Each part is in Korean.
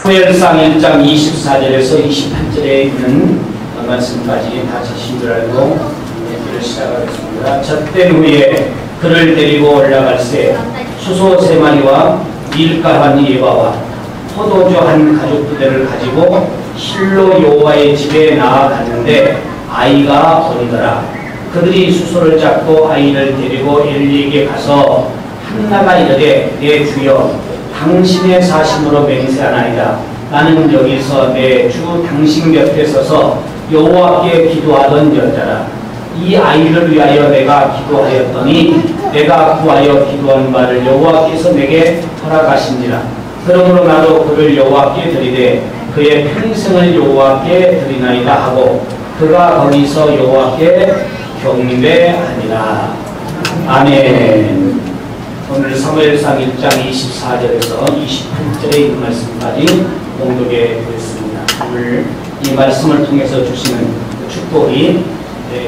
사무엘상 1장 24절에서 28절에 있는 말씀까지 다 지신 줄 알고 얘기를 시작하겠습니다. 젖된 후에 그를 데리고 올라갈새 수소 3마리와 밀가한 예바와 포도주 한 가죽 부대를 가지고 실로 여호와의 집에 나아갔는데 아이가 어리더라. 그들이 수소를 잡고 아이를 데리고 엘리에게 가서 한나가 이르되 내 주여 당신의 사심으로 맹세하나이다. 나는 여기서 내 주 당신 곁에 서서 여호와께 기도하던 여자라. 이 아이를 위하여 내가 기도하였더니 내가 구하여 기도한 바를 여호와께서 내게 허락하신지라. 그러므로 나도 그를 여호와께 드리되 그의 평생을 여호와께 드리나이다 하고 그가 거기서 여호와께 경배하니라. 아멘. 오늘 사무엘상 1장 24절에서 28절에 있는 말씀까지 공독해 보겠습니다. 오늘 이 말씀을 통해서 주시는 축복이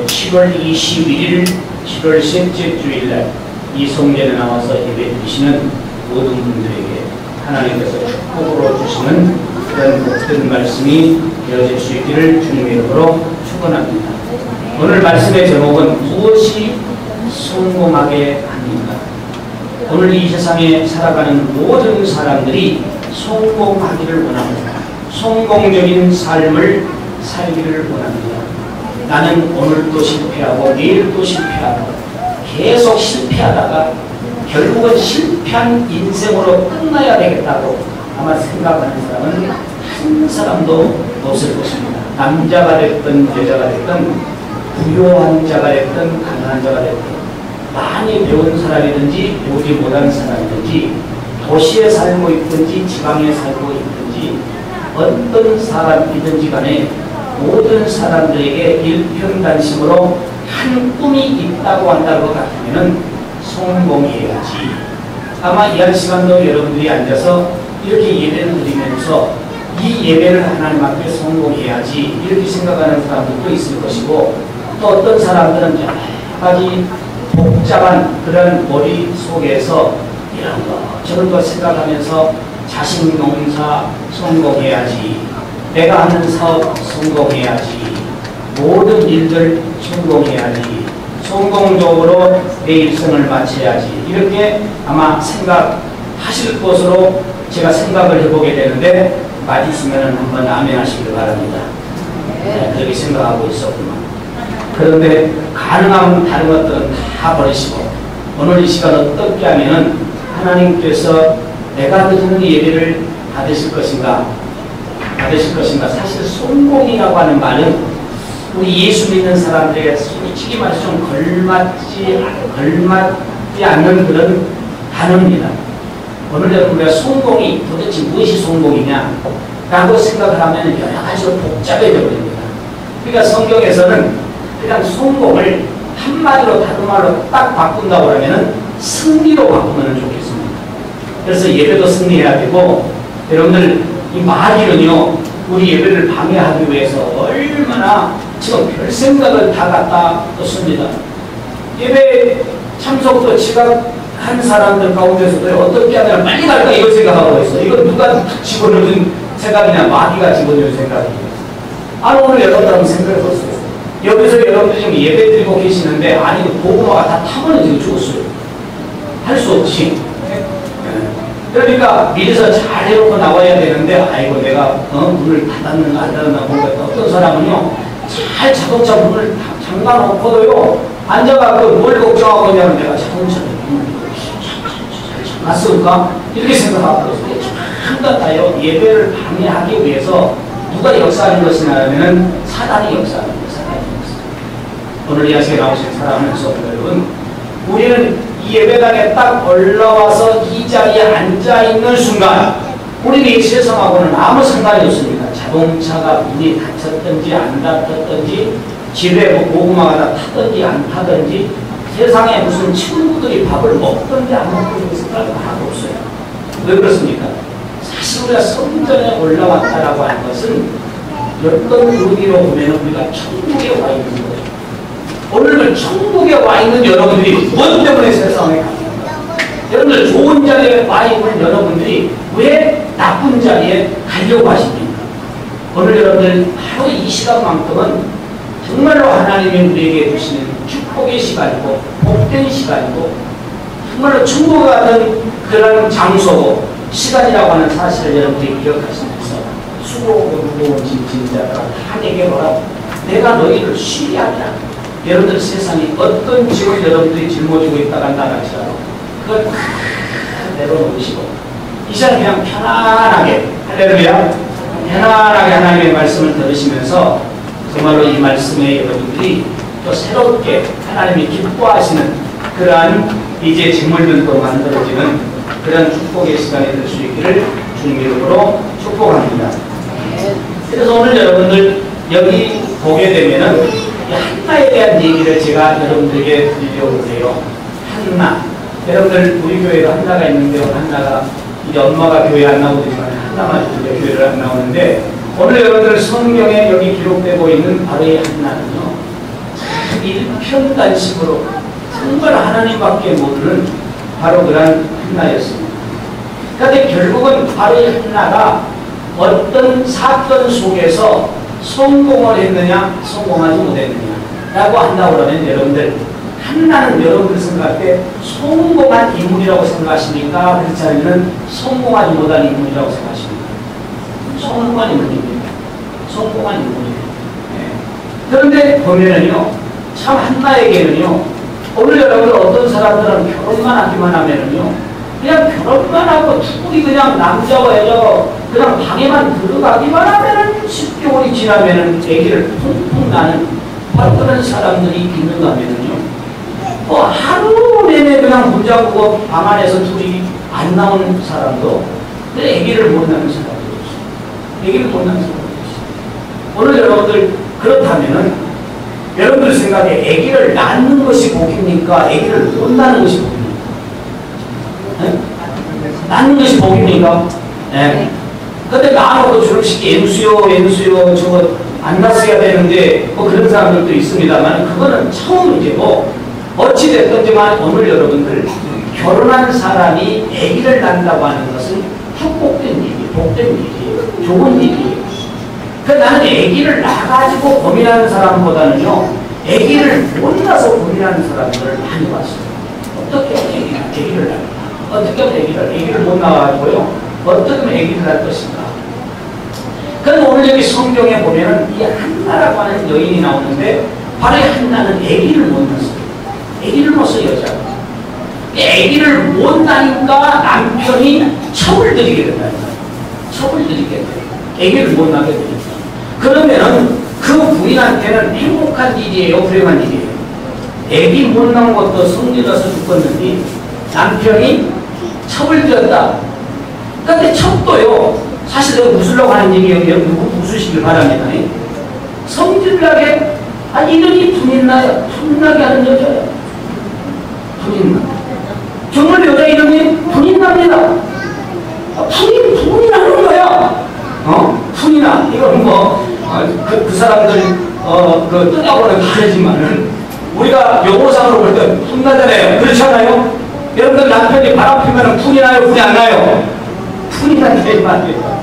7월 21일 7월 셋째 주일날 이 성전에 나와서 예배 드리시는 모든 분들에게 하나님께서 축복으로 주시는 그런 복된 말씀이 되어질 수 있기를 주님의 이름으로 축원합니다. 오늘 말씀의 제목은 무엇이 성공하게 합니까? 오늘 이 세상에 살아가는 모든 사람들이 성공하기를 원합니다. 성공적인 삶을 살기를 원합니다. 나는 오늘도 실패하고 내일도 실패하고 계속 실패하다가 결국은 실패한 인생으로 끝나야 되겠다고 아마 생각하는 사람은 한 사람도 없을 것입니다. 남자가 됐든 여자가 됐든 부유한 자가 됐든 가난한 자가 됐든 많이 배운 사람이든지 배우지 못한 사람이든지 도시에 살고 있든지 지방에 살고 있든지 어떤 사람이든지 간에 모든 사람들에게 일편단심으로 한 꿈이 있다고 한다고 같으면 성공해야지. 아마 이 한 시간도 여러분들이 앉아서 이렇게 예배를 드리면서 이 예배를 하나님 앞에 성공해야지 이렇게 생각하는 사람들도 있을 것이고 또 어떤 사람들은 여러 가지 복잡한 그런 머릿속에서 이런 거 저런 거 생각하면서 자식 농사 성공해야지, 내가 하는 사업 성공해야지, 모든 일들 성공해야지, 성공적으로 내 일생을 마쳐야지 이렇게 아마 생각하실 것으로 제가 생각을 해보게 되는데 맞으시면 한번 아멘 하시길 바랍니다. 네, 그렇게 생각하고 있었구만. 그런데 가능하면 다른 것들은 다 버리시고 오늘 이 시간 어떻게 하면은 하나님께서 내가 드리는 예배를 받으실 것인가 사실 성공이라고 하는 말은 우리 예수 믿는 사람들에게 솔직히 말해서 좀 걸맞지 않는 그런 단어입니다. 오늘 우리가 성공이 도대체 무엇이 성공이냐 라고 생각을 하면 여러 가지로 복잡해져 버립니다. 그러니까 성경에서는 그냥 성공을 한마디로 다른 말로 딱 바꾼다고 하면은 승리로 바꾸면 좋겠습니다. 그래서 예배도 승리해야 되고 여러분들 이 마귀는요 우리 예배를 방해하기 위해서 얼마나 지금 별 생각을 다 갖다 놓습니다. 예배 참석도 지각한 사람들 가운데서도 어떻게 하면 빨리 갈까 이걸 생각하고 있어. 이거 누가 집어넣은 생각이냐 마귀가 집어넣은 생각이에요. 오늘 여러분들 한번 생각해 보세요. 여기서 여러분들이 지금 예배 드리고 계시는데 아니 보고마가 다 타면 지금 죽었어요. 할 수 없지. 그러니까 미리서 잘 해놓고 나와야 되는데 아이고 내가 문을 닫았는가 안 닫았나 모르겠다. 어떤 사람은요 잘 자동차 문을 잠가놓고도요 앉아가지고 뭘 걱정하고 있냐면 내가 자동차 문을 잘 잠갔을까 이렇게 생각하고 참다다요 예배를 방해하기 위해서 누가 역사하는 것이냐면은 사단이 역사하는 거예요. 오늘 이 아시에 나오신 사랑하는 성도 여러분, 우리는 이 예배당에 딱 올라와서 이 자리에 앉아있는 순간 우리는 이 세상하고는 아무 상관이 없습니다. 자동차가 문이 닫혔든지 안 닫혔든지 집에 고구마가 다 타든지 안 타든지 세상에 무슨 친구들이 밥을 먹든지 안 먹든지 생각이 하나도 없어요. 왜 그렇습니까? 사실 우리가 성전에 올라왔다라고 하는 것은 어떤 의미로 보면 우리가 천국에 와 있는 거예요. 오늘 천국에 와 있는 여러분들이 무엇 때문에 세상에 갑니까? 여러분들 좋은 자리에 와 있는 여러분들이 왜 나쁜 자리에 갈 하려고 하십니까? 오늘 여러분들 하루 이 시간만큼은 정말로 하나님이 우리에게 주시는 축복의 시간이고 복된 시간이고 정말로 천국 같은 그런 장소고 시간이라고 하는 사실을 여러분들이 기억하시면서 수고하고 무거운 짐 진자가 다 내게 오라. 내가 너희를 쉬게 하리라. 여러분들 세상에 어떤 짐을 여러분들이 짊어지고 있다가 나갈지라도 그걸 다 내려놓으시고 이 시간 그냥 편안하게 할렐루야 편안하게 하나님의 말씀을 들으시면서 정말로 이 말씀에 여러분들이 또 새롭게 하나님이 기뻐하시는 그러한 이제 재물들도 만들어지는 그런 축복의 시간이 될 수 있기를 주님의 이름으로 축복합니다. 그래서 오늘 여러분들 여기 보게 되면은 이 한나에 대한 얘기를 제가 여러분들에게 드리려고 해요. 한나. 여러분들 우리 교회도 한나가 있는데 한나가 이제 엄마가 교회 안 나오지만 한나만 이제 교회를 안 나오는데 오늘 여러분들 성경에 여기 기록되고 있는 바로 이 한나는요. 참 일편단식으로 정말 하나님밖에 모르는 바로 그런 한나였습니다. 그런데 결국은 바로 이 한나가 어떤 사건 속에서 성공을 했느냐 성공하지 못했느냐 라고 한다고 그러면 여러분들 한나는 여러분들 생각할 때 성공한 인물이라고 생각하십니까? 그렇지 않으면 성공하지 못한 인물이라고 생각하십니까? 성공한 인물입니다. 성공한 인물입니다. 네. 그런데 보면은요 참 한나에게는요 오늘 여러분들 어떤 사람들은 결혼만 하기만 하면은요 그냥 결혼만 하고 둘이 그냥 남자와 여자가 그냥 방에만 들어가기만 하면은 10개월이 지나면은 아기를 펑펑 나는 바로 그런 사람들이 있는가 하면은요 뭐 하루 내내 그냥 문 잠그고 방 안에서 둘이 안 나오는 사람도 근데 아기를 못 낳는 사람도 있어요. 아기를 못 낳는 사람도 있어요. 오늘 여러분들 그렇다면은 여러분들 생각에 아기를 낳는 것이 복입니까? 아기를 못 낳는 것이 복입니까? 네? 낳는 것이 복입니까? 네. 근데 낳아도 저렇게 연수요 저거 안 낳았어야 되는데 뭐 그런 사람들도 있습니다만 그거는 처음 문제고 어찌됐든지만 오늘 여러분들 결혼한 사람이 아기를 낳는다고 하는 것은 축복된 일이에요. 복된 일이에요. 좋은 일이에요. 그 나는 아기를 낳아가지고 고민하는 사람보다는요 아기를 못 낳아서 고민하는 사람들을 많이 봤어요. 어떻게 아기를 낳을까? 어떻게 하면 아기를 못 낳아가지고요 어떻게 하면 아기를 낳을 것인가? 그런데 오늘 여기 성경에 보면은 이 한나라고 하는 여인이 나오는데 바로 이 한나는 아기를 못 낳았어요. 아기를 못 낳았어요. 여자가. 아기를 못 낳으니까 남편이 첩을 들이게 된다. 첩을 들이게 돼요. 아기를 못 낳게 되니까. 그러면은 그 부인한테는 행복한 일이에요? 불행한 일이에요? 아기 못 낳은 것도 성질나서 죽었는데 남편이 첩을 들였다. 그런데 첩도요. 사실 내가 웃으려고 하는 얘기예요. 누구 웃으시길 바랍니다. 성질나게 이름이 분인나요. 분인나게 하는 여자예요. 분인나. 정말 여자 이름이 분인나입니다. 분인하는 거야. 분이나 이건 뭐 그 사람들 그 뜨거워는 다르지만은 우리가 용어상으로 볼 때 분나잖아요. 그렇지 않아요? 여러분들 남편이 바람 피면은 분이 나요, 분이 안 나요? 분이 난데 말이에요.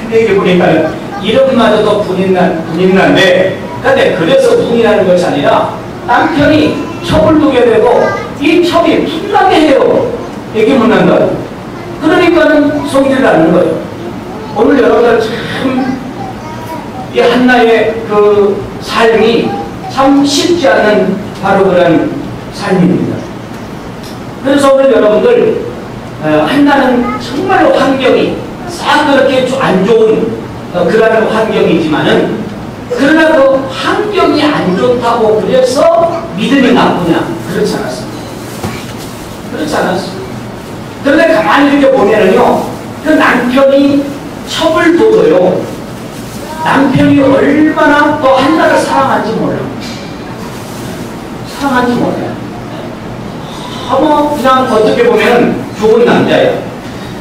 근데 이게 보니까 이름마저도 분인난데 근데 그래서 분이 나는 것이 아니라 남편이 첩을 두게 되고 이 첩이 분나게 해요. 애기 못 난다. 그러니까는 성질이 나는 거예요. 오늘 여러분들 참 이 한나의 그 삶이 참 쉽지 않은 바로 그런 삶입니다. 그래서 오늘 여러분들 한나는 정말로 환경이 싹 그렇게 안 좋은 그런 환경이지만은 그러나 그 환경이 안 좋다고 그래서 믿음이 나쁘냐? 그렇지 않았습니다. 그렇지 않았습니다. 그런데 가만히 이렇게 보면은요, 그 남편이 첩을 둬도요, 남편이 얼마나 또 한나를 사랑한지 몰라요. 사랑한지 몰라요. 그냥 어떻게 보면 좋은 남자예요.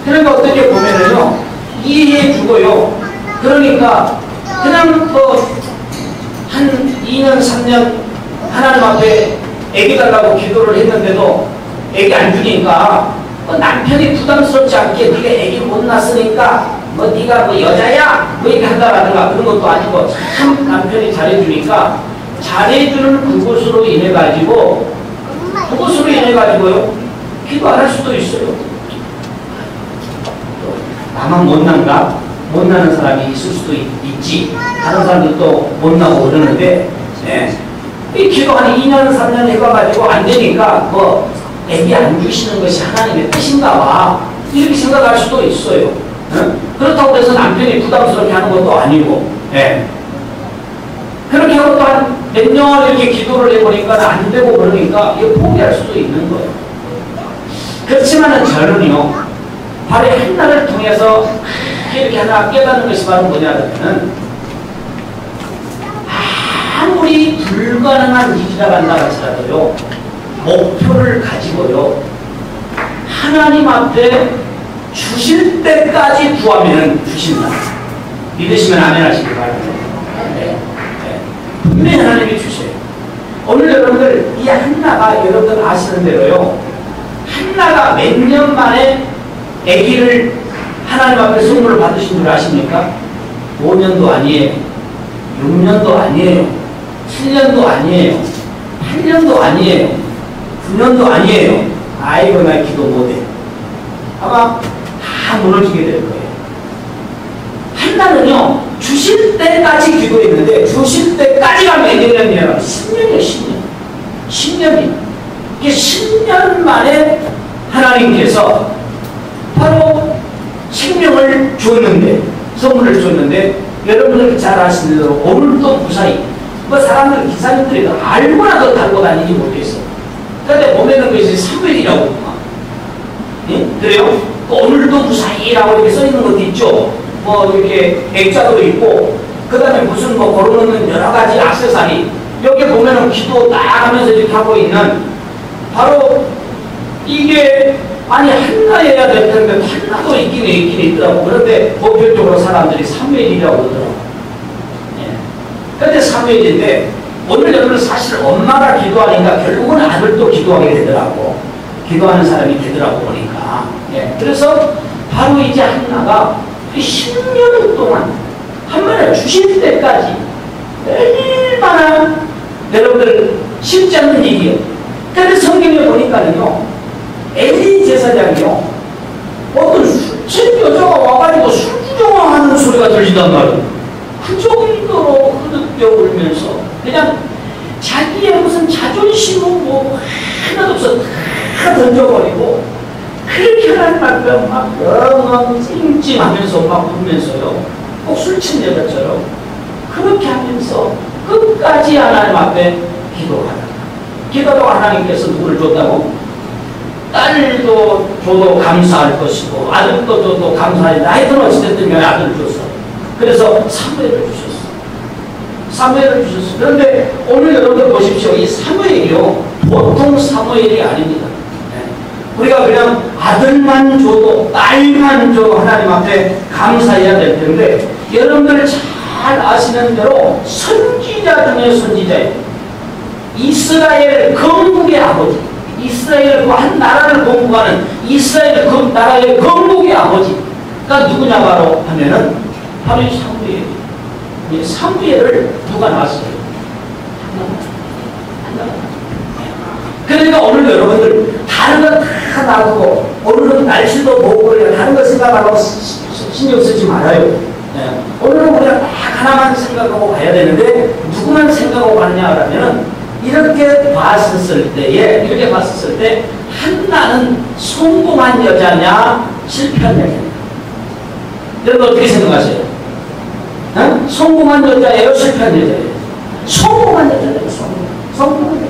그러니까 어떻게 보면은요, 이해해주고요. 그러니까 그냥 한 2년, 3년 하나님 앞에 애기 달라고 기도를 했는데도 애기 안 주니까 남편이 부담스럽지 않게 네가 애기 못 낳았으니까 뭐 네가 뭐 여자야 뭐 이렇게 한다라든가 그런 것도 아니고 참 남편이 잘해주니까 잘해주는 그것으로 인해 가지고요 기도 안 할 수도 있어요. 나만 못난가? 못나는 사람이 있을 수도 있지. 다른 사람들도 못나고 그러는데 이 기도 한 2년 3년 해봐가지고 안 되니까 뭐 애기 안 주시는 것이 하나님의 뜻인가 봐 이렇게 생각할 수도 있어요. 그렇다고 해서 남편이 부담스럽게 하는 것도 아니고 그렇게 하고 또 한 몇 년 이렇게 기도를 해보니까 안 되고 그러니까 이거 포기할 수도 있는 거예요. 그렇지만은 저는요 바로 한나를 통해서 이렇게 하나 깨닫는 것이 바로 뭐냐면은 아무리 불가능한 일이라 한다 할지라도요 목표를 가지고요 하나님 앞에 주실 때까지 구하면 주신다. 믿으시면 아멘 하시기 바랍니다. 분명히 하나님이 주세요. 오늘 여러분들 이 한나가 여러분들 아시는 대로요 한나가 몇 년 만에 아기를 하나님 앞에 선물을 받으신 줄 아십니까? 5년도 아니에요. 6년도 아니에요. 7년도 아니에요. 8년도 아니에요. 9년도 아니에요. 아이고 나 기도 못해. 아마 다 무너지게 될 거예요. 한나는요 주실 때까지 기도했는데 주실 때까지가 몇 년이냐? 10년이에요. 10년. 10년이. 이게 10년 만에 하나님께서 바로 생명을 줬는데 선물을 줬는데 여러분들 잘 아시는 대로 오늘도 무사히 뭐 사람들 기사님들이 알고나도 달고 다니지 못했어. 그런데 보면은 그것이 사무엘이라고 그래요? 또 오늘도 무사히라고 이렇게 써있는 것도 있죠. 뭐 이렇게 액자도 있고 그 다음에 무슨 뭐 걸어놓는 여러 가지 액세서리 여기 보면은 기도 딱 하면서 이렇게 하고 있는 바로 이게 아니 한나여야 될 텐데 한나도 있긴 있더라고. 그런데 보편적으로 사람들이 사무엘이라고 그러더라고. 그런데 사무엘인데 오늘 여러분은 사실 엄마가 기도하니까 결국은 아들도 기도하게 되더라고. 기도하는 사람이 되더라고 보니까. 그래서 바로 이제 한나가 10년 동안 한 번에 주실 때까지 얼마나 여러분들 쉽지 않는 일이요. 그런데 성경에 보니까는요 엘리 제사장이요 어떤 술집 여자가 와가지고 술주정하는 소리가 들리단 말이에요. 그 정도로 흐느껴 울면서 그냥 자기의 무슨 자존심은 뭐 하나도 없어 다 던져버리고 그렇게 하나님 앞에 막 엉엉 찡찡하면서 막 울면서요 꼭 술친 여자처럼 그렇게 하면서 끝까지 하나님 앞에 기도하다. 기도하다가 하나님께서 누구를 줬다고? 딸도 줘도 감사할 것이고 아들도 줘도 감사한다. 하여튼 어찌됐든 간에 아들을 줬어. 그래서 사무엘을 주셨어. 사무엘을 주셨어. 그런데 오늘 여러분들 보십시오. 이 사무엘이요 보통 사무엘이 아닙니다. 우리가 그냥 아들만 줘도 딸만 줘도 하나님 앞에 감사해야 될 텐데 여러분들 잘 아시는 대로 선지자 중에 선지자예요. 이스라엘 건국의 아버지, 이스라엘 그 한 나라를 건국하는 이스라엘 그 나라의 건국의 아버지가 누구냐 바로 하면은 바로 이 사무엘. 사무엘을 누가 낳았어요? 그러니까 오늘 여러분들 다른 거 다 놔두고 오늘은 날씨도 더우고 다른 거 생각하고 신경 쓰지 말아요. 오늘은 우리가 딱 하나만 생각하고 가야 되는데 누구만 생각하고 가느냐 하면 이렇게 봤었을 때 한나는 성공한 여자냐 실패한 여자냐? 여러분 어떻게 생각하세요? 성공한 여자예요? 실패한 여자예요? 성공한 여자예요. 성공한 여자.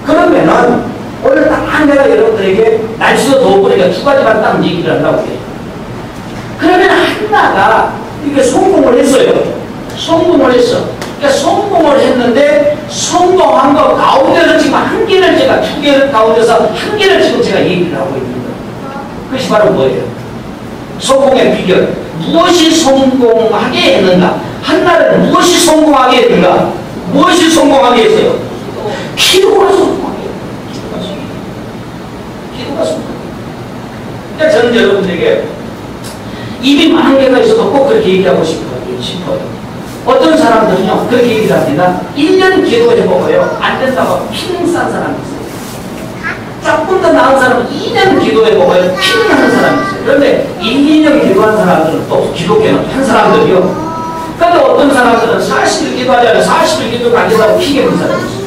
그러면은 오늘 딱 내가 여러분들에게 날씨도 더워 보니까 두 가지만 딱 얘기를 한다고 해요. 그러면 한나가 이게 성공을 했어요. 성공을 했어. 그러니까 성공을 했는데 성공한 거 가운데서 지금 한 개를 제가 두 개를 가운데서 한 개를 지금 제가 얘기를 하고 있는 거예요. 그것이 바로 뭐예요? 성공의 비결. 무엇이 성공하게 했는가? 한나를 무엇이 성공하게 했는가? 무엇이 성공하게 했어요? 기도가 성공하게 했어요. 기도가 성공하게 했어요. 그러니까 저는 여러분들에게 입이 많은 개가 있어도 꼭 그렇게 얘기하고 싶어요. 어떤 사람들은요, 그렇게 얘기를 합니다. 1년 기도해보고요, 안 된다고 피는 싼 사람이 있어요. 조금 더 나은 사람은 2년 기도해보고요, 피는 하는 사람이 있어요. 그런데 1, 2년 기도한 사람들은 또 기독교는 한 사람들이요. 그런데 어떤 사람들은 40일 기도하지 않아요. 40일 기도가 안 된다고 피겠는 사람이 있어요.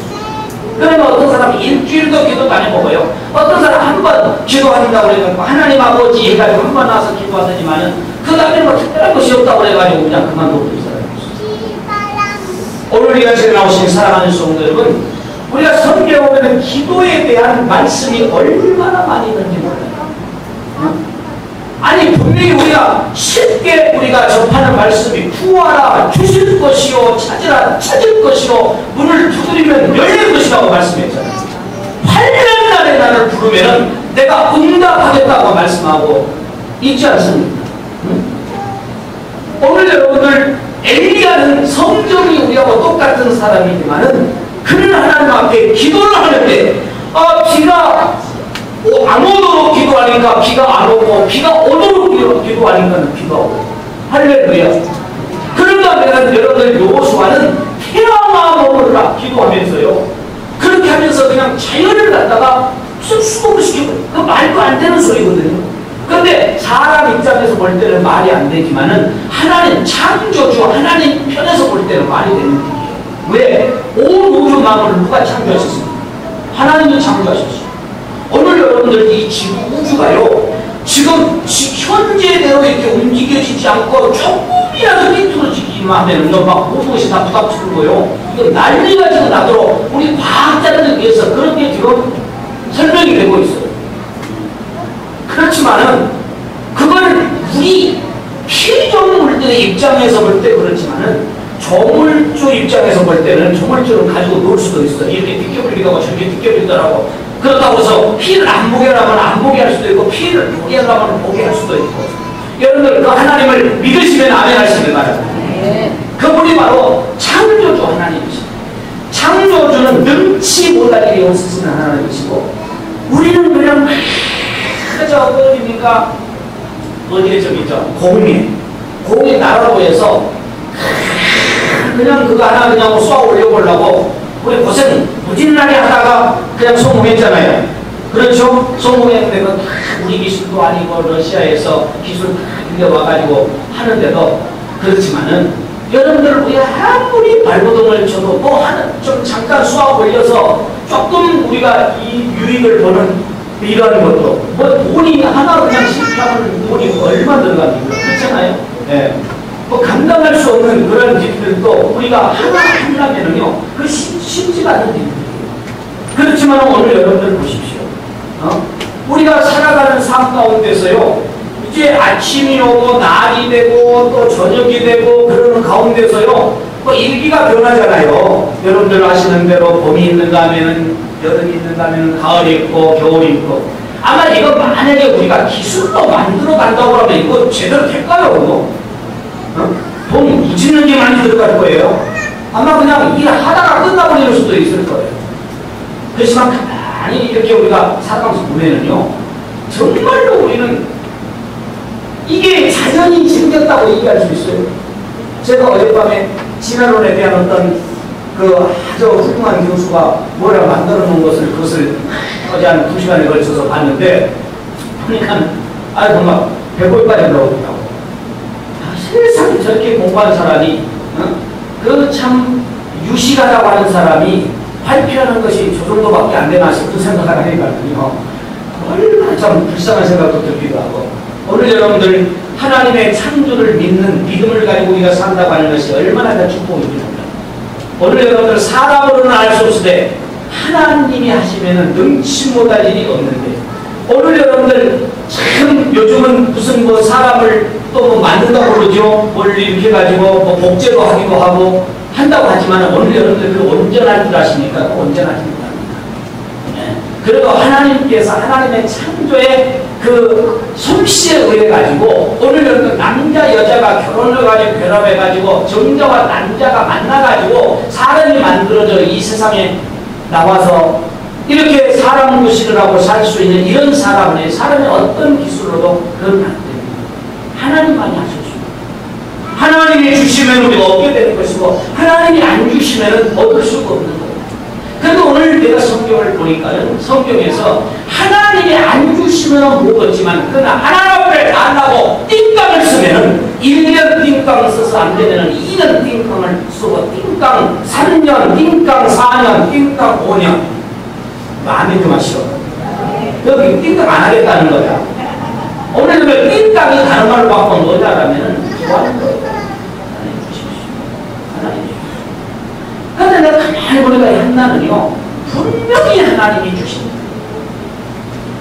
그러면 어떤 사람은 일주일도 기도 많이 먹어요. 어떤 사람 한 번 기도한다고 그래가지고 하나님 아버지 해가지고 한 번 나와서 기도하더니만은 그 다음에 뭐 특별한 것이 없다고 그래가지고 그냥 그만두고 있는 사람이 있어요. 오늘 이 같이 나오신 사랑하는 성도 여러분, 우리가 성경에 보면 기도에 대한 말씀이 얼마나 많이 있는지 몰라요. 아니 분명히 우리가 쉽게 우리가 접하는 말씀이 구하라 주실 것이요 찾으라 찾을 것이요 문을 두드리면 열릴 것이라고 말씀했잖아요. 환난날에 나를 부르면 내가 응답하겠다고 말씀하고 있지 않습니까? 오늘 여러분들 엘리야는 성경이 우리하고 똑같은 사람이지만은 그는 하나님 앞에 기도를 하는데 비가 안 오도록 기도하니까 비가 안 오고 비가 오도록 기도하니까 비가 오고 할렐루야. 그러니까 내가 여러분들 여호수아는 태양아 머물라 기도하면서요 그렇게 하면서 그냥 자연을 갖다가 무슨 수복을 시키고 그 말도 안 되는 소리거든요. 그런데 사람 입장에서 볼 때는 말이 안 되지만은 하나님 창조주 하나님 편에서 볼 때는 말이 되는 일이에요. 왜? 온 우주 만물을 누가 창조하셨습니까? 하나님이 창조하셨어요. 오늘 여러분들 이 지구 우주가요 지금 현재대로 이렇게 움직여지지 않고 조금이라도 삐뚤어지기만 하면은요 막 모든 것이 다 부닥치고요 이거 난리가 지금 나도록 우리 과학자들에 의해서 그렇게 지금 설명이 되고 있어요. 그렇지만은 그걸 우리 피조물들의 입장에서 볼 때 그렇지만은 조물주 입장에서 볼 때는 조물주를 가지고 놀 수도 있어요. 이렇게 띠껴버리기도 하고 저렇게 띠껴버리더라고. 그렇다고 해서 피를 안 보게 하면 안 보게 할 수도 있고 피를 보게 하려면 보게 할 수도 있고 여러분들 그 하나님을 믿으시면 아멘 하시길 바랍니다. 그분이 바로 창조주 하나님이십니다. 창조주는 능치 못할 일이 없으신 하나님이시고 우리는 그냥 그저 어디입니까? 어디에 저기 있죠? 공이 나라고 해서 그냥 그거 하나 그냥 쏘아 올려보려고 우리 고생 무진하게 하다가 그냥 성공했잖아요. 그렇죠? 성공했는데 그 우리 기술도 아니고 러시아에서 기술 빌려와가지고 하는데도 그렇지만은 여러분들 우리가 아무리 발버둥을 쳐도 뭐 하는 좀 잠깐 쏘아 올려서 조금 우리가 이 유익을 보는 이런 것도 뭐 돈이 하나 그냥 실패하면 돈이 얼마 들어갑니까? 그렇잖아요. 네. 뭐 감당할 수 없는 그런 일들도 우리가 하나 하려면은요 그 쉽지가 않은 일들이에요. 그렇지만 오늘 여러분들 보십시오. 우리가 살아가는 삶 가운데서요 이제 아침이 오고 날이 되고 또 저녁이 되고 그러는 가운데서요 뭐 일기가 변하잖아요. 여러분들 아시는 대로 봄이 있는가 하면은 여름이 있는가 하면은 가을이 있고 겨울이 있고 아마 이거 만약에 우리가 기술로 만들어 간다고 하면 이거 제대로 될까요? 돈 무지는 게 많이 들어갈 거예요. 아마 그냥 일하다가 끝나버리는 수도 있을 거예요. 그렇지만 가만히 이렇게 우리가 살아가면서 보면은요 정말로 우리는 이게 자연이 생겼다고 얘기할 수 있어요. 제가 어젯밤에 진화론에 대한 어떤 그 아주 훌륭한 교수가 뭐라 만들어 놓은 것을 그것을 어제 한 2시간에 걸쳐서 봤는데 그러니까 정말 배고파지 올라오더라고. 세상에 저렇게 공부한 사람이 그 참 유식하다고 하는 사람이 발표하는 것이 저 정도밖에 안 되나 싶은 생각을 하니까요 얼마나 참 불쌍한 생각도 들기도 하고 오늘 여러분들 하나님의 창조를 믿는 믿음을 가지고 우리가 산다고 하는 것이 얼마나 큰 축복입니다. 오늘 여러분들 사람으로는 알 수 없으되 하나님이 하시면은 능치 못할 일이 없는데 오늘 여러분들 참 요즘은 무슨 뭐 사람을 또 뭐 만든다고 그러죠. 뭘 이렇게 가지고 뭐 복제도 하기도 하고 한다고 하지만 오늘 여러분들 그 온전할 줄 아십니까? 온전하지 못합니다. 네. 그래도 하나님께서 하나님의 창조의 그 솜씨에 의해 가지고 오늘 여러분들 남자 여자가 결혼을 가지고 결합해 가지고 정자와 남자가 만나 가지고 사람이 만들어져 이 세상에 나와서 이렇게 사람 구실을 하고 살 수 있는 이런 사람의 어떤 기술로도 그건 안 됩니다. 하나님만이 하셨습니다. 하나님이 주시면 우리가 얻게 되는 것이고 하나님이 안 주시면 얻을 수가 없는 거예요. 그런데 오늘 내가 성경을 보니까는 성경에서 하나님이 안 주시면 못 얻지만 그러나 하나님 앞에 달라고 띵깡을 쓰면은 1년 띵깡을 써서 안 되면은 2년 띵깡을 쓰고 띵깡 3년, 띵깡 4년, 띵깡 5년 마음에 좀 하시오. 여기 띵깡 안 하겠다는 거야. 오늘 왜 띵깡이 다른 말로 바꿔 놓자라면은 좋아하는 거예요. 하나님 주십시오. 하나님 주십시오. 그런데 내가 가만히 보니까 한나는요, 분명히 하나님이 주신다.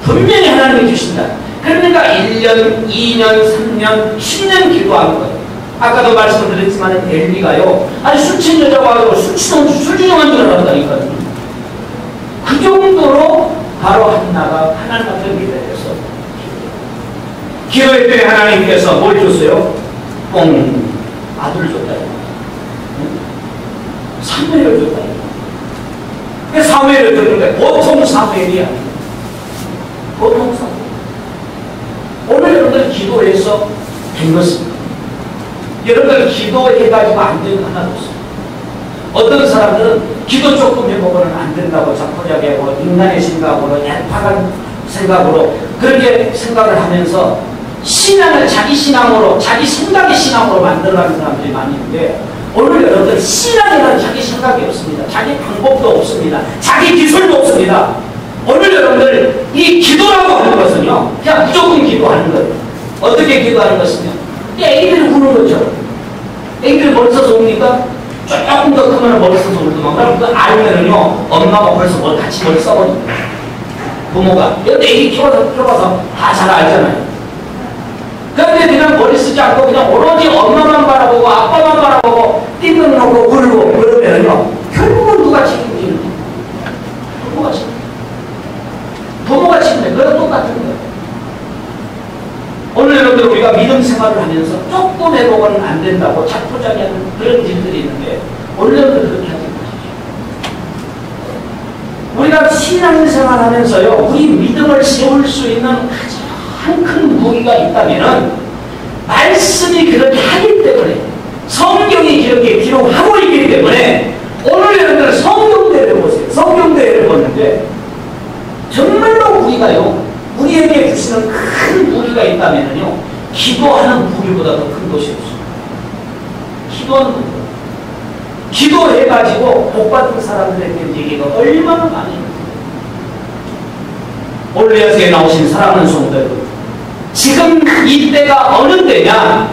분명히 하나님이 주신다. 그러니까 1년, 2년, 3년, 10년 기도한 거예요. 아까도 말씀드렸지만 엘리가요, 아니 술 취한 여자가 와서 술주정한 줄 알았다니까요. 그 정도로 바로 한나가 하나님 앞에 기도해서 기도했더니 하나님께서 뭘 줬어요? 아들을 줬다. 사무엘을 줬다. 왜 사무엘을 줬는데 보통 사무엘이 아니에요. 보통 사무엘. 오늘 여러분들 기도해서 된 것입니다. 여러분들 기도해가지고 안 되는 거 하나도 없어요. 어떤 사람들은 기도 조금 해보고는 안 된다고 자포자기 하고 인간의 생각으로 얄팍한 생각으로 그렇게 생각을 하면서 신앙을 자기 신앙으로 자기 생각의 신앙으로 만들어가는 사람들이 많이 있는데 오늘 여러분들 신앙이라는 자기 생각이 없습니다. 자기 방법도 없습니다. 자기 기술도 없습니다. 오늘 여러분들 이 기도라고 하는 것은요 그냥 무조건 기도하는 거예요. 어떻게 기도하는 것이냐 애기들이 우는 거죠. 애기들이 머리 써서 웁니까? 조금 더 크면 머리 써서 울더만 그럼 그 알면은요 엄마가 벌써 같이 머리 써버립니다. 부모가. 근데 애기 키워서 다 잘 알잖아요. 그런데 그냥 머리 쓰지 않고 그냥 오로지 엄마만 바라보고 아빠만 바라보고 띵동 놓고 울고 그러면요 결국은 누가 책임지는 거예요? 부모가 책임져요. 부모가 책임져요. 그건 똑같은 거예요. 오늘 여러분들 우리가 믿음 생활을 하면서 조금 해보고는 안 된다고 자포자기 하는 그런 일들이 있는데 오늘 여러분들 그렇게 하지 마십시오. 우리가 신앙생활 하면서요 우리 믿음을 세울 수 있는 가장 큰 무기가 있다면은 말씀이 그렇게 하기 때문에 성경이 그렇게 기록하고 있기 때문에 오늘 여러분들 성경대회를 보세요. 성경대회를 보는데 정말로 우리가요 우리에게 주시는 큰 무기가 있다면요 기도하는 무기보다 더 큰 것이 없어요. 기도하는 무기. 기도해가지고 복받은 사람들에게 얘기가 얼마나 많이 있는지. 오늘 여기에 나오신 사랑하는 성도들 지금 이때가 어느 때냐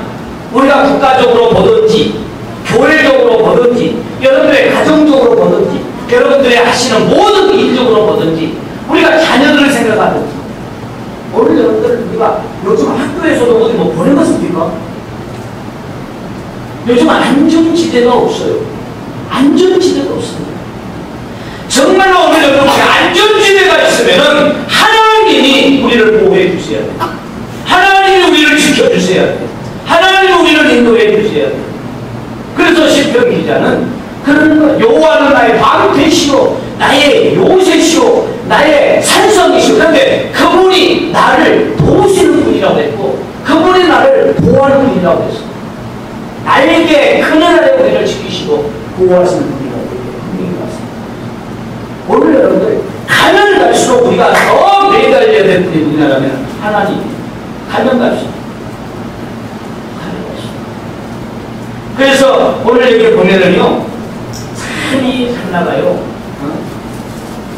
우리가 국가적으로 보든지 교회적으로 보든지 여러분들의 가정적으로 보든지 여러분들의 하시는 모든 일적으로 보든지 우리가 자녀들을 생각하든지 오늘 여러분들 우리가 요즘 학교에서도 어디 뭐 보낸 것입니까? 요즘 안전지대가 없어요. 안전지대가 없습니다. 정말로 오늘 여러분들 안전지대가 있으면은 하나님이 우리를 보호해 주셔야 돼요. 하나님이 우리를 지켜주셔야 돼요. 하나님이 우리를 인도해 주셔야 돼요. 그래서 시편 기자는 그런 거 여호와는 나의 방패시오 나의 요새시오 나의 산성이시오. 그런데 그분이 나를 도우시는 분이라고 했고 그분이 나를 보호하는 분이라고 했어. 나에게 그늘에 우리를 지키시고 보호하시는 분이라고 분명히 말씀합니다. 오늘 여러분들 가면 갈수록 우리가 더 매달려야 될 분이 누구냐면 하나님. 가면 갈수록 그래서 오늘 여기 보면은요 산이 산나가요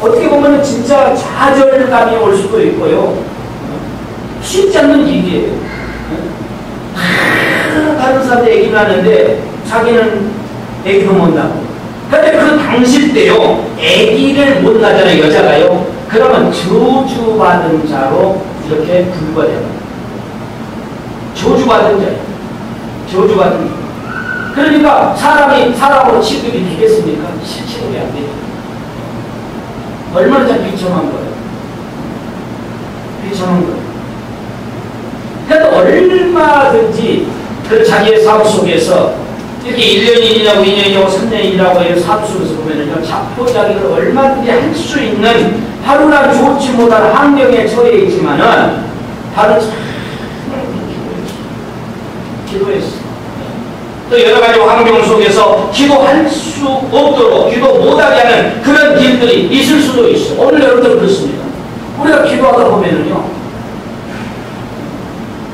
어떻게 보면 진짜 좌절감이 올 수도 있고요 쉽지 않는 일이에요. 다른 사람들 얘기를 하는데 자기는 애기도 못 낳고 그런데 그 당시 때요 애기를 못 낳잖아요 여자가요. 그러면 저주받은 자로 이렇게 분류가 돼요. 저주받은 자예요. 저주받은 자. 그러니까 사람이 사람으로 취급이 되겠습니까? 취급이 안 되죠. 얼마나 비참한 거예요. 비참한 거예요. 그래도 얼마든지 그 자기의 사업 속에서 이렇게 1년이냐고 2년이냐고 3년이라고 해서 사업 속에서 보면은요 자포자기를 얼마든지 할 수 있는 하루나 좋지 못한 환경에 처해 있지만은 바로 기도했어. 또 여러 가지 환경 속에서 기도할 수 없도록 기도 못하게 하는 그런 일들이 있을 수도 있어. 오늘 여러분들 그렇습니다. 우리가 기도하다 보면은요,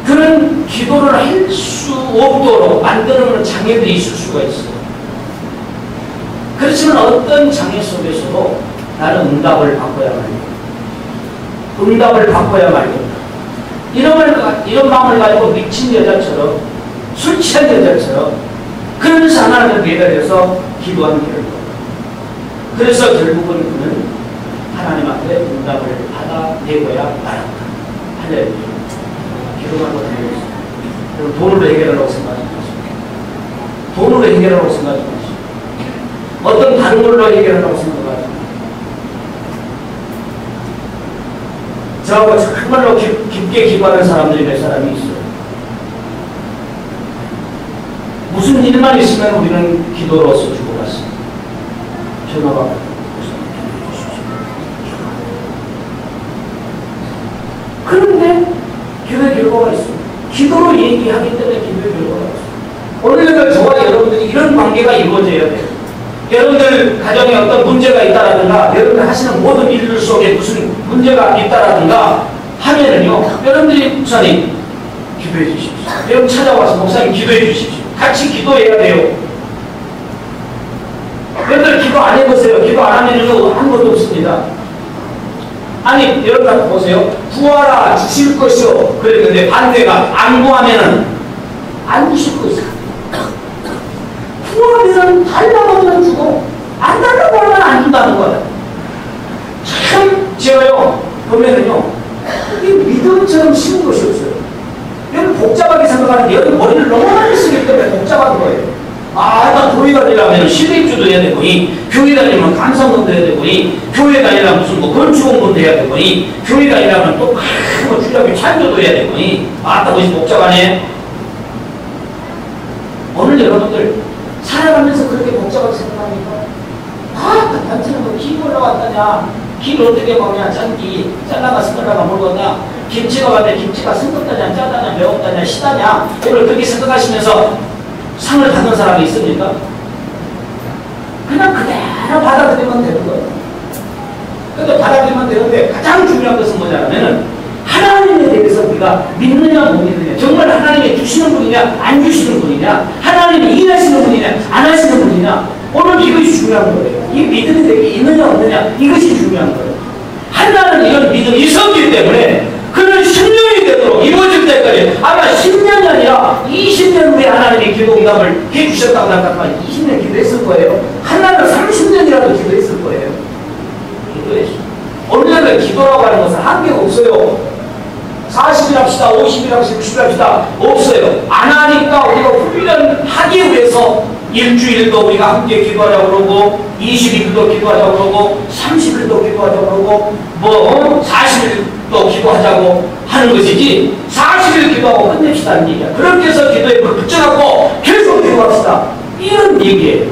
그런 기도를 할 수 없도록 만드는 장애들이 있을 수가 있어요. 그렇지만 어떤 장애 속에서도 나는 응답을 바꿔야 말이야. 응답을 바꿔야 말이야. 이런 마음을 가지고 미친 여자처럼, 술 취한 여자처럼, 그러면서 하나님을 매달려서 기도하는 결과. 그래서 결국은 그는 하나님 앞에 응답을 받아내고야 말한다. 할렐루야. 기도만 하고 다니겠습니다. 여러분, 돈으로 해결하려고 생각하지 마십시오. 돈으로 해결하려고 생각하지 마십시오. 어떤 다른 걸로 해결하려고 생각하지 마십시오. 저하고 정말로 깊게 기도하는 사람들이 몇 사람이 있어요. 무슨 일만 있으면 우리는 기도로서 주고받습니다. 전화가 그런데 기도의 결과가 있습니다. 기도로 얘기하기 때문에 기도의 결과가 있습니다. 오늘 저와 여러분들이 이런 관계가 이루어져야 돼요. 여러분들 가정에 어떤 문제가 있다라든가, 여러분들 하시는 모든 일들 속에 무슨 문제가 있다라든가 하면은요, 여러분들이 목사님 기도해 주십시오. 여러분 찾아와서 목사님 기도해 주십시오. 같이 기도해야 돼요. 여러분들 기도 안 해보세요. 기도 안 하면은 아무것도 없습니다. 아니, 여러분 보세요. 구하라 주실 것이요. 그랬는데 반대가 안 구하면은 안 주실 것이요. 구하면은 달라고 하면 주고 안 달라고 하면 안 준다는 거예요. 참 제가요 보면은요, 이게 믿음처럼 쉬운 것이 없어요. 여러분 복잡하게 생각하는데 여러분 머리를 너무 많이 쓰기 때문에 복잡한 거예요. 나 교회 다니려면 실내입주도 해야 되고니, 교회 다니려면 감상문도 해야 되고니, 교회 다니려면 무슨 뭐 건축공부도 해야 되고니, 교회 다니려면 또 뭐 주력이 찬조도 해야 되고니, 뭐지 복잡하네. 오늘 여러분들 살아가면서 그렇게 복잡하게 생각합니까? 단체는 뭐 길 올라왔다냐, 길 어떻게 먹냐, 짠기, 잘라가 스컬라가 먹었냐, 김치가 왔는데 김치가 싱겁다냐, 짜다냐, 매웠다냐, 시다냐, 오늘 그렇게 생각하시면서 상을 받는 사람이 있습니까? 그냥 그대로 받아들이면 되는 거예요. 근데 받아들이면 되는데 가장 중요한 것은 뭐냐면은 하나님에 대해서 우리가 믿느냐 못 믿느냐, 정말 하나님이 주시는 분이냐 안 주시는 분이냐, 하나님이 일하시는 분이냐 안 하시는 분이냐, 오늘 이것이 중요한 거예요. 이 믿음이 되게 있느냐 없느냐, 이것이 중요한 거예요. 하나는 이런 믿음이 있었기 때문에 그는 10년이 되도록 이루어질 때까지, 아마 10년이 아니라 20년 후에 하나님이 기도 응답을 해주셨다고 생각하면 20년 기도했을 거예요. 하나는 30년이라도 기도했을 거예요. 기도했어요. 오늘날 기도라고 하는 것은 한계가 없어요. 40일 합시다, 50일 합시다, 60일 합시다, 없어요. 안 하니까 우리가 훈련하기 위해서 일주일도 우리가 함께 기도하자고 그러고, 20일도 기도하자고 그러고, 30일도 기도하자고 그러고, 40일도 기도하자고 하는 것이지, 40일 기도하고 끝냅시다는 얘기야. 그렇게 해서 기도에 불 붙여갖고 계속 기도합시다, 이런 얘기예요.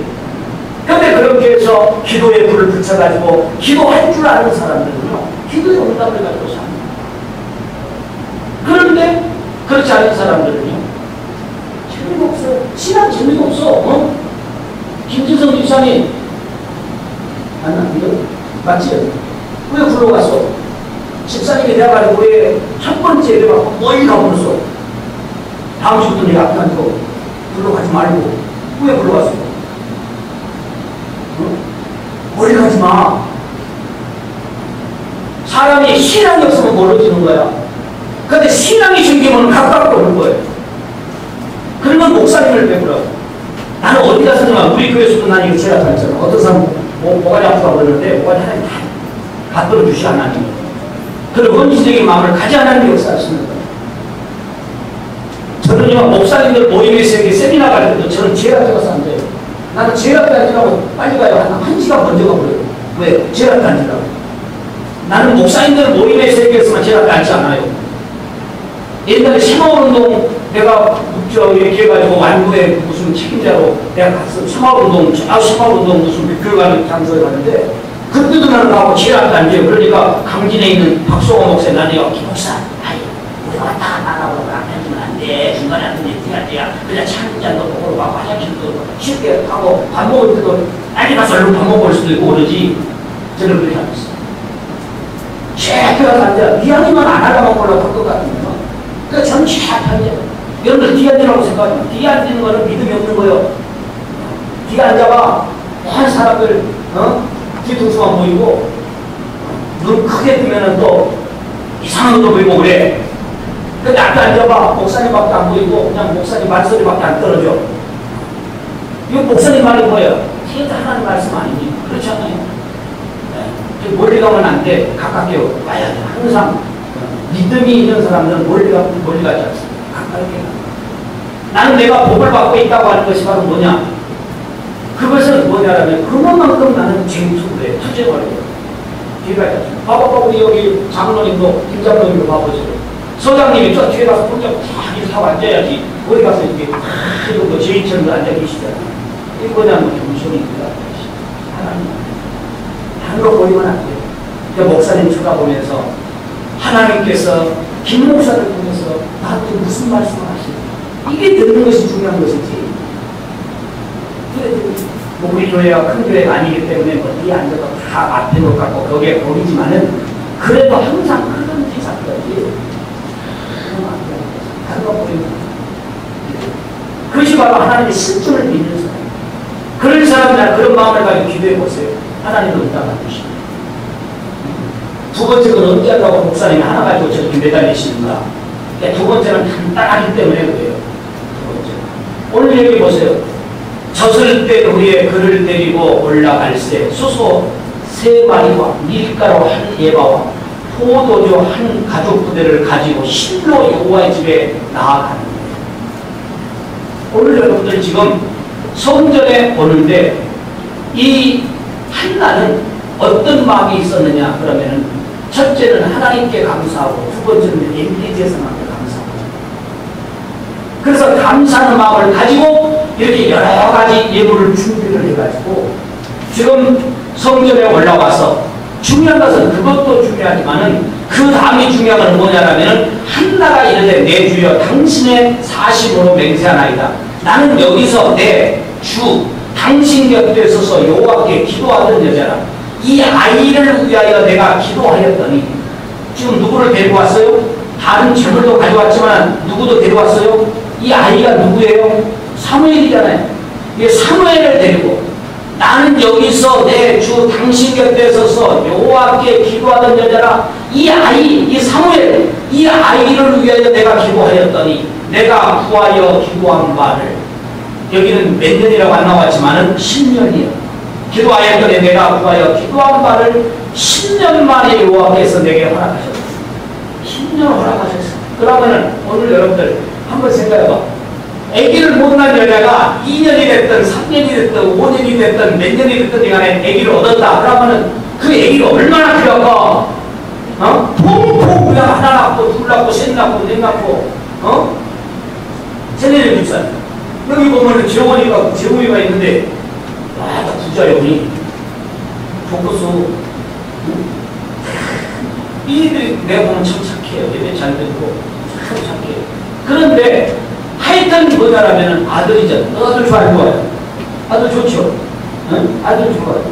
근데 그렇게 해서 기도에 불을 붙여가지고 기도할 줄 아는 사람들은요, 기도의 응답을 가지고 삽니다. 그런데 그렇지 않은 사람들은요, 재미가 없어요. 신앙 재미가 없어. 김진성 집사님 맞나? 이거 맞지? 왜 불러갔어? 집사님이 돼가지고 왜 첫 번째 예배 받고 멀리 가버렸어? 다음 주부터 내가 앞에 앉고 불러가지 말고 왜 불러갔어? 멀리 가지 마. 사람이 신앙이 없으면 멀어지는 거야. 근데 신앙이 생기면 가깝게 오는 거예요. 그러면 목사님을 배우라. 나는 어디 가서든 우리 교회에서도 난 이거 제가 다녔잖아. 어떤 사람 뭐가 아프다고 그러는데 뭐가 하나님 다 받들어 주시 하나님. 그런 원시적인 마음을 가지 않는 역사하시는 거예요. 저는요, 목사님들 모임에서 이렇게 세미나 갈 때도 저는 제가 들어가서 안 돼요. 나는 제가 앉으라고 빨리 가요. 한 시간 먼저 가버려요. 왜? 제가 앉으라고. 나는 목사님들 모임에서 얘기했으면 제가 앉지 않아요. 옛날에 새마을운동 내가 이렇게 해가지고 완구에 무슨 책임자로 내가 갔어. 새마을운동 무슨 교육하는 장소에 갔는데, 그때도 나는 가고 제가 앉아요. 그러니까 강진에 있는 박수호 목사, 나는 여기 목사, 우리가 왔다 갔다 하고 앞에는 안 돼. 중간에 안 돼. 뒤에 안 돼야. 그냥 차 한 잔도 먹으러 가고 화장실도 쉽게 하고 밥 먹을 때도 빨리 가서 얼른 밥 먹을 수도 있고 그러지. 저는 그렇게 안 했어요. 쫙 가서 앉아. 이왕이면 안 하려고 하려고 할 것 같으면. 그러니까 저는 쫙 앉아. 여러분들 뒤에 앉으라고 생각하면 뒤에 앉는 거는 믿음이 없는 거예요. 뒤에 앉아봐. 한 사람들, 뒤통수만 보이고, 눈 크게 뜨면은 또 이상한 것도 보이고 그래. 근데 앞에 앉아봐. 목사님밖에 안 보이고, 그냥 목사님 말소리밖에 안 떨어져. 이거 목사님 말이 뭐예요? 뒤에도 하나님 말씀 아니니? 그렇지 않아요? 네. 멀리 가면 안 돼. 가깝게 와야 돼. 항상 믿음이 있는 사람들은 멀리 가지 않습니다. 가깝게 가. 나는 내가 복을 받고 있다고 하는 것이 바로 뭐냐? 그것은 뭐냐라면 그것만큼 나는 쟁투에 투쟁을 뒤에 봐봐, 우리 여기 장로님도, 김장로님도 봐보세요. 소장님이 저 뒤에 가서 혼자 쫙 이렇게 하고 앉아야지. 어디 가서 이렇게 이러고 제이처럼 앉아 계시잖아. 이게 뭐냐면 겸손입니다. 하나님. 다른 거 보이면 안 돼요. 그러니까 목사님 쳐다보면서 하나님께서 김 목사를 통해서 나한테 무슨 말씀을 하시는지 이게 듣는 것이 중요한 것이지. 뭐 우리 교회가 큰 교회가 아니기 때문에 어디에 앉아서 다 앞에 놓고 거기에 보이지만은 그래도 항상 크든지 작든지 다른 거 보이면 그것이 바로 하나님의 실존을 믿는 사람. 그런 사람들 그런 마음을 가지고 기도해 보세요. 하나님도 응답 받으십니다. 두 번째는 언제 하려고 목사님이 하나 가지고 저렇게 매달리십니다. 두 번째는 간단하기 때문에 그래요. 두 번째. 오늘 여기 보세요. 젖을 때 우리의 그를 데리고 올라갈새 소소 세 마리와 밀가루 한 예바와 포도주 한 가죽 부대를 가지고 실로 여호와의 집에 나아가는 거예요. 오늘 여러분들 지금 성전에 오는데 이 한나는 어떤 마음이 있었느냐 그러면은 첫째는 하나님께 감사하고 두 번째는 엘리제사한테 감사하고 그래서 감사하는 마음을 가지고 이렇게 여러 가지 예물을 준비를 해가지고 지금 성전에 올라와서 중요한 것은 그것도 중요하지만은 그 다음이 중요한 건 뭐냐라면은 한나가 이르되 내 주여 당신의 사심으로 맹세하나이다. 나는 여기서 내 주 당신 곁에 서서 여호와께 기도하던 여자라. 이 아이를 위하여 내가 기도하였더니 지금 누구를 데리고 왔어요? 다른 재물도 가져왔지만 누구도 데려왔어요? 이 아이가 누구예요? 사무엘이잖아요. 이 사무엘을 데리고 나는 여기서 내 주 당신 곁에 서서 여호와께 기도하던 여자라. 이 아이, 이 사무엘, 이 아이를 위하여 내가 기도하였더니 내가 구하여 기도한 바를 여기는 몇 년이라고 안 나왔지만은 10년이에요. 기도하였더니 내가 구하여 기도한 바를 10년 만에 여호와께서 내게 허락하셨어요. 10년 허락하셨어요. 그러면은 오늘 여러분들 한번 생각해봐. 아기를 못 낳은 여자가 2년이 됐든 3년이 됐든 5년이 됐든 몇 년이 됐든 간에 아기를 얻었다. 그러면은 그 아기가 얼마나 필요할까? 퐁퐁 그냥 하나 낳고 둘 낳고 셋 낳고 넷 낳고 세네를 줍살. 여기 보면은 재원이가 있는데 와, 부자 여분이 복고수 이들이 내가 보면 참 착해요. 예배 잘 듣고 참 착해요. 그런데 하여튼 뭐냐라면 아들이죠. 아들 좋아요, 좋아요. 아들 좋죠. 응? 아들 좋아요.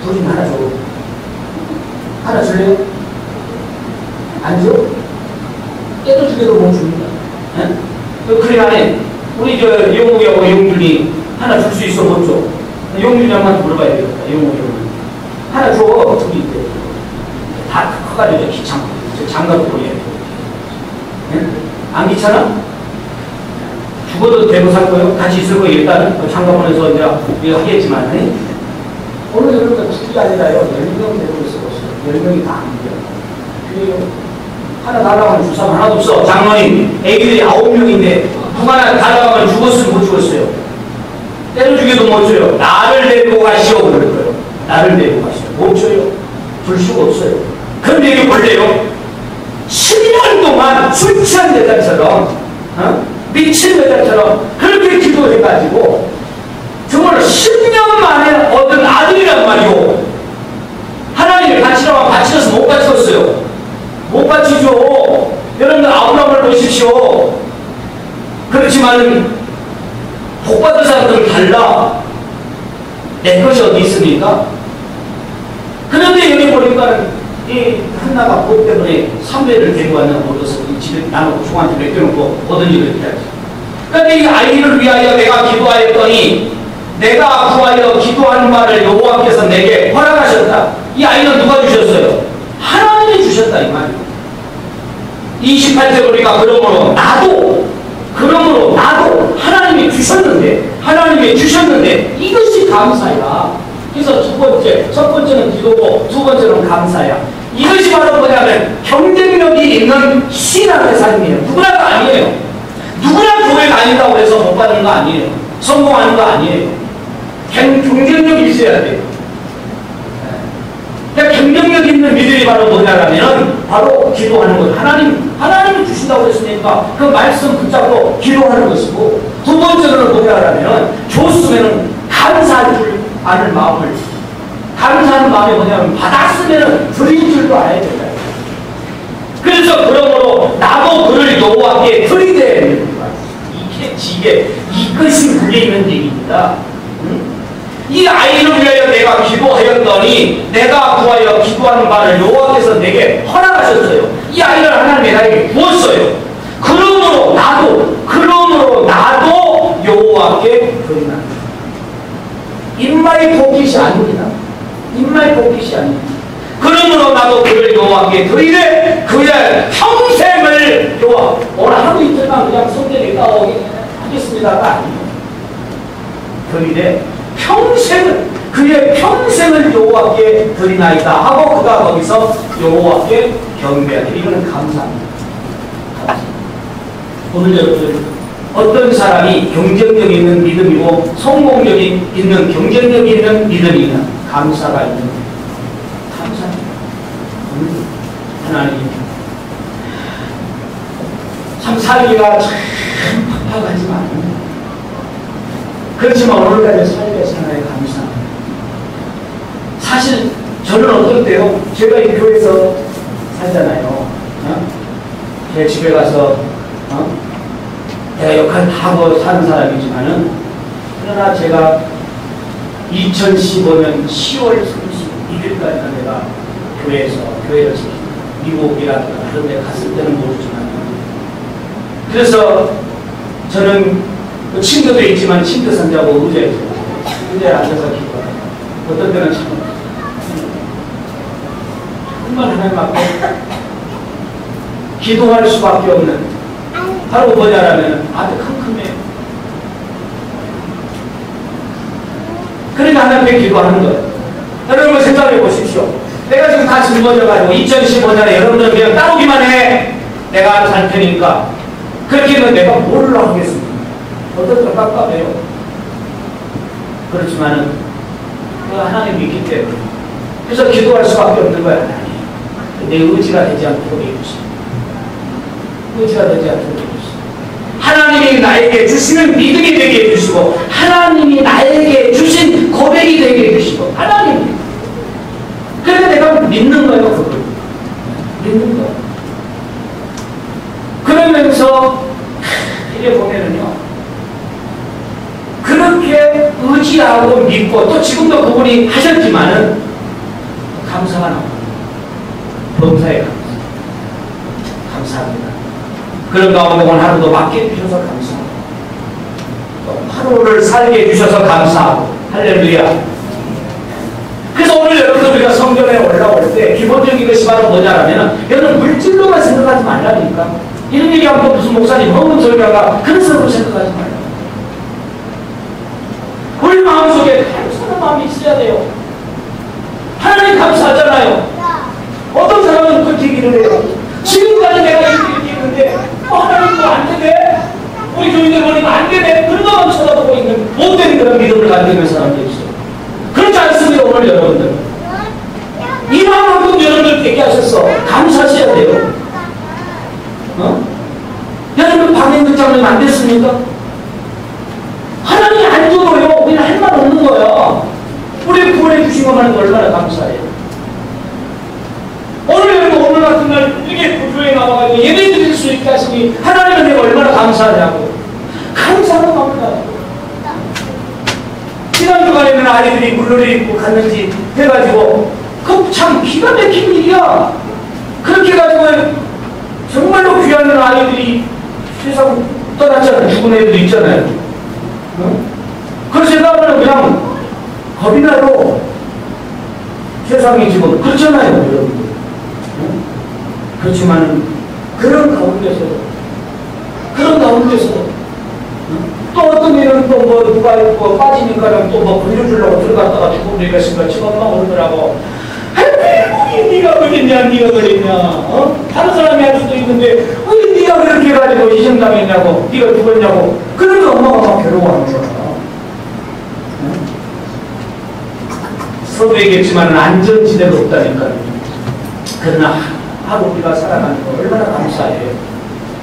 둘이 하나 줘. 하나 줄래요? 안 줘? 깨도 주게도 못 줍니다. 응? 그래 안에 우리 저 영국이하고 영준이 하나 줄 수 있어 못 줘? 영준이 형한테 물어봐야 되겠다. 영국이 형은 하나 줘. 둘이 있대. 다 커가지고 귀찮고 장갑도 보내야 돼. 응? 안 귀찮아? 죽어도 되고 살 거예요. 같이 있을 거예요. 일단은 장가보내서 이제 하겠지만 오늘 여러분들 둘이 아니라요. 10명 되고 있어봤어요. 10명이 다 안 돼요. 하나 달라고 하면 줄 사람 하나도 없어. 장로님 애기들이 9명인데 누가 하나 달라고 하면 죽었으면 못 죽었어요. 때려주기도 못 줘요. 나를 데리고 가시오 그럴 거예요. 나를 데리고 가시오. 못 줘요. 줄 수가 없어요. 그런데 이게 볼래요. 10년 동안 술 취한 여자처럼 미친 여자처럼 그렇게 기도해가지고 정말 10년 만에 얻은 아들이란 말이오. 하나님을 바치라고 바치려서 못 바쳤어요. 못 바치죠. 보십시오. 그렇지만 복받은 사람들은 달라. 내 것이 어디 있습니까? 그런데 여기 보니까 이 한나가 복 때문에 3배를 데리고 왔나 얻어서 집에 나누고 종한테 맡겨놓고 얻은 일을 했죠. 그런데 이 아이를 위하여 내가 기도하였더니 내가 구하여 기도하는 말을 여호와께서 내게 허락하셨다. 이 아이는 누가 주셨어요? 하나님이 주셨다 이 말이에요. 28절 보니까 그러므로 나도 하나님이 주셨는데 이것이 감사야. 그래서 첫 번째는 기도고 두 번째는 감사야. 이것이 바로 뭐냐면 경쟁력이 있는 신앙의 삶이에요. 누구나가 아니에요. 누구나 교회 다닌다고 해서 못 받는 거 아니에요. 성공하는 거 아니에요. 경쟁력이 있어야 돼요. 경쟁력 있는 믿음이 바로 뭐냐면 바로 기도하는 것. 하나님이 주신다고 했으니까 그 말씀 붙잡고 기도하는 것이고, 두 번째는 뭐냐면 줬으면 감사할 줄 아는 마음을, 감사하는 마음이 뭐냐면 받았으면 드릴 줄도 알아야 된다. 그래서 그러므로 나도 그를 여호와께 드리되, 이것이 물려있는 얘기입니다. 이 아이를 위하여 내가 기도하였더니 내가 구하여 기도하는 바를 여호와께서 내게 허락하셨어요. 이 아이를 하나님이 나에게 부었어요. 그러므로 나도 여호와께 드리나. 입말이 복깃이 아닙니다. 그러므로 나도 그를 여호와께 드리되 그의 평생을 여호와, 오늘 하루 이틀만 그냥 성전에 있다고 하겠습니다가 아니에요. 드리되 그의 평생을 여호와께 드리나이다 하고 그가 거기서 여호와께 경배하되, 이거는 감사합니다. 오늘 여러분, 어떤 사람이 경쟁력 있는 믿음이고 성공력이 있는 경쟁력 있는 믿음이나 감사가 있는 감사합니다. 하나님 참 살기가 참 팍팍하지만, 그렇지만 오늘까지 살게 생활에 감사합니다. 사실 저는 어떨 때요, 제가 이 교회에서 살잖아요. 제 집에 가서 내가 역할 다 하고 사는 사람이지만은, 그러나 제가 2015년 10월 31일까지는 내가 교회를 미국이라든가 그런 데 갔을 때는 모르지만, 그래서 저는 침대도 있지만 침대 선자고 의자에 앉아서 기도해요. 어떤 때는 정말 하나님 앞에 기도할 수밖에 없는, 바로 뭐냐라면 아주 캄캄해요. 그러니까 하나님 앞에 기도하는 거예요. 여러분 생각해 보십시오. 내가 지금 다 짊어져가지고 2015년에 여러분들 그냥 따르기만 해. 내가 살 테니까. 그렇게 하면 내가 뭘 하겠습니까? 어떨 때 깝깝해요. 그렇지만은 하나님 믿기 때문에, 그래서 기도할 수밖에 없는 거야. 하나님, 내 의지가 되지 않도록 해주시오. 하나님이 나에게 주시는 믿음이 되게 해주시고, 하나님이 나에게 주신 고백이 되게 해주시고, 하나님. 그래서 내가 믿는 거예요. 그걸 믿는 거예요. 그러면서 이게 보면은요, 그렇게 의지하고 믿고, 또 지금도 그분이 하셨지만은 감사가 나옵니다. 범사에 감사합니다. 그런 가운데 오늘 하루도 맞게 해주셔서 감사하고, 또 하루를 살게 해주셔서 감사하고, 할렐루야. 그래서 오늘 여러분들 우리가 성전에 올라올 때 기본적인 것이 바로 뭐냐라면, 여러분 물질로만 생각하지 말라니까. 이런 얘기하면 또 무슨 목사님 허문 설교가 그런 식으로 생각하지 말라. 우리 마음속에 감사하는 마음이 있어야 돼요. 하나님 감사하잖아요. 어떤 사람은 그렇게 얘기를 해요. 지금까지 내가 이렇게 했는데 하나님 뭐 안 되네? 우리 교인들 보니까 안 되네? 그러다만 쳐다보고 있는 못된 그런 믿음을 가지고 있는 사람들이 있어요. 그렇지 않습니다. 오늘 여러분들 이만큼 여러분들 되게 하셨어. 감사하셔야 돼요. 여러분 방해극 장면 안 됐습니까? 하나님이 안 줘도요, 우리는 할 말 없는 거야. 우리 구원해 주신 것만 얼마나 감사해요. 오늘 여러분 오늘 같은 날 이렇게 교회에 나와가지고 예배 드릴 수 있게 자식이 하나님에 내가 얼마나 감사하냐고. 감사하는 마음을 가지고. 지난 주간에는 아이들이 물놀이 입고 갔는지 해가지고 그 참 기가 막힌 일이야. 그렇게 가지고 정말로 귀한 아이들이 세상 떠났잖아요. 죽은 애들도 있잖아요. 그래서 제가 그냥 겁이 나요. 세상이 지금 그렇잖아요, 여러분들. 그렇지만 그런 가운데서도 또 어떤 일은 또 뭐 누가 뭐 빠지니까는 또 뭐 건져주려고 들어갔다가 죽은 애가 있으니까 지금 엄마 오르더라고. 아이고, 네가 그랬냐, 네가 그랬냐. 다른 사람이 할 수도 있는데 왜 네가 그렇게 해가지고 희생당했냐고, 네가 죽었냐고. 그러면 엄마가 막 괴로워하는 거야. 서로 얘기했지만 안전지대가 없다니까요. 그러나 하루 우리가 살아가는 거 얼마나 감사해요.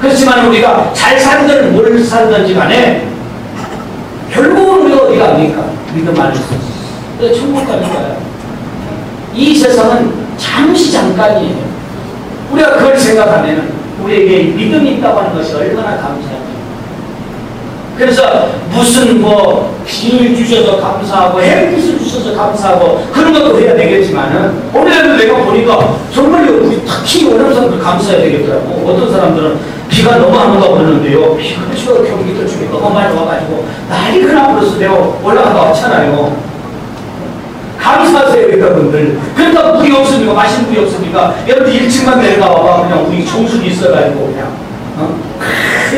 그렇지만 우리가 잘 살든 뭘 살든지 간에 결국은 우리가 어디 갑니까? 믿음 안에서 천국 가니까요. 이 세상은 잠시 잠깐이에요. 우리가 그걸 생각하면 우리에게 믿음이 있다고 하는 것이 얼마나 감사해요. 그래서 무슨 뭐 비를 주셔서 감사하고 햇빛을 주셔서 감사하고 그런 것도 해야 되겠지만은 오늘도 내가 보니까 정말 우리 특히 어려운 사람들 감사해야 되겠더라고. 어떤 사람들은 비가 너무 안 온다고 그러는데요. 비가 저 경기도 쪽에 너무 많이 와가지고 날이 그나 버려서 내가 올라가다 왔잖아요. 감사하세요, 여러분들. 그러니까 물이 없으니까 마시는 물이 없으니까 여러분들 1층만 내려가봐 그냥 우리 정수기 있어가지고 그냥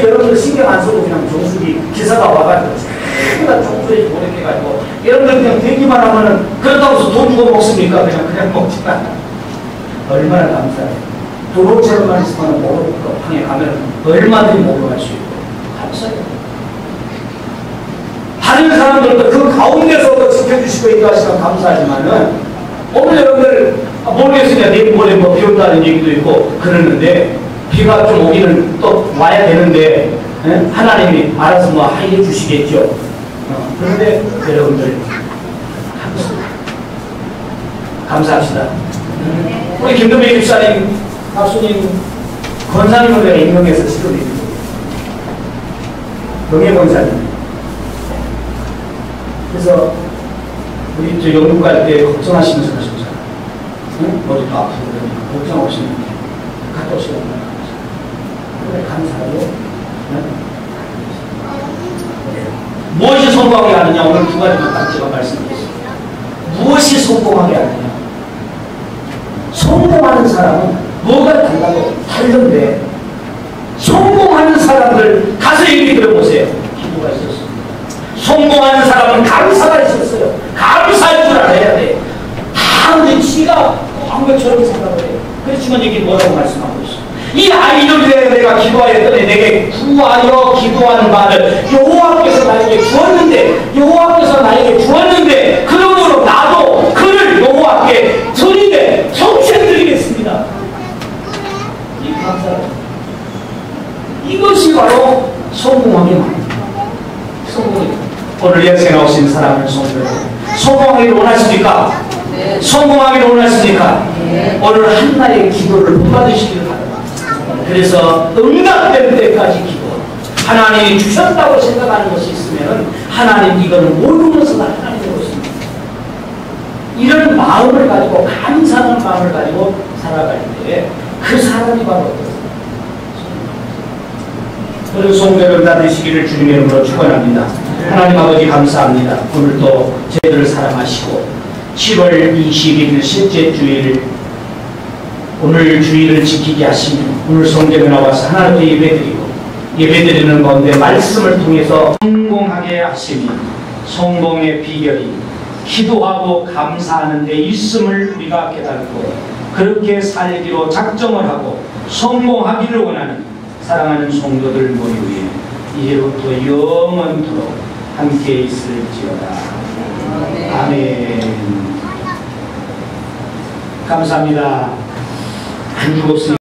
여러분들 신경 안 쓰고 그냥 정수기 기사가 와가지고 다 정수기 보내해가지고 여러분들 그냥 대기만 하면은 그렇다고 해서 돈 주고 먹습니까? 그냥 먹지만 얼마나 감사해요. 도로처럼만 있으면 먹을 거 방에 가면 얼마든지 먹으러 갈 수 있고 감사해요. 다른 사람들도 그 가운데서도 지켜주시고 인도하시면 감사하지만은 오늘 여러분들 모르겠으니까 내일 모레 뭐 비 온다는 얘기도 있고 그러는데 비가 좀 오기는 또 와야 되는데 하나님이 알아서 뭐 하게 주시겠죠. 그런데 여러분들 감사합시다. 우리 김동배 집사님, 박수님, 권사님을 내가 임명해서 지도드립니다. 명예권사님. 그래서 우리 저 영국 갈 때 걱정하시면서 가셨잖아요. 머리도 아프고 걱정 없이 갔다 오시는 거예요. 그래, 감사하고. 무엇이 성공하게 하느냐? 오늘 두 가지만 딱 제가 말씀드리겠습니다. 무엇이 성공하게 하느냐? 성공하는 사람은 뭐가 달라고 다른데 성공하는 사람들 가서 얘기 들어보세요. 기도가 있었어요. 성공하는 사람은 감사가 있었어요. 감사할 줄 알아야 돼. 다 우리 지가 한 것처럼 생각을 해요. 그렇지만 이게 뭐라고 말씀하고 있어요. 이 아이를 위해 내가 기도하였더니 내게 구하여 기도하는 바를 여호와께서 나에게 주었는데 그러므로 나도 그를 여호와께 드리되 평생 드리겠습니다. 이 감사, 이것이 바로 성공하기 말입니다. 성공입니다. 오늘 예수에 나오신 사람을 성공하기를 원하십니까? 네. 성공하기를 원하십니까? 네. 오늘 한나의 기도를 못 받으시기를 바랍니다. 그래서 응답될 때까지 기도. 하나님이 주셨다고 생각하는 것이 있으면 하나님 이거는 모든 것을 하나님의 것입니다. 이런 마음을 가지고 감사하는 마음을 가지고 살아갈 때 그 사람이 바로 오늘 성도를 받으시기를 주님의 이름으로 축원합니다. 하나님 아버지 감사합니다. 오늘 또 저희들을 사랑하시고 7월 21일 셋째 주일 오늘 주일을 지키게 하시며 오늘 성전에 나와서 하나님께 예배드리고 예배드리는 가운데 말씀을 통해서 성공하게 하시니 성공의 비결이 기도하고 감사하는 데 있음을 우리가 깨닫고 그렇게 살기로 작정을 하고 성공하기를 원하는 사랑하는 성도들 모두 위해 이제부터 영원토록 함께 있을지어다. 아멘. 감사합니다. 안 죽었으니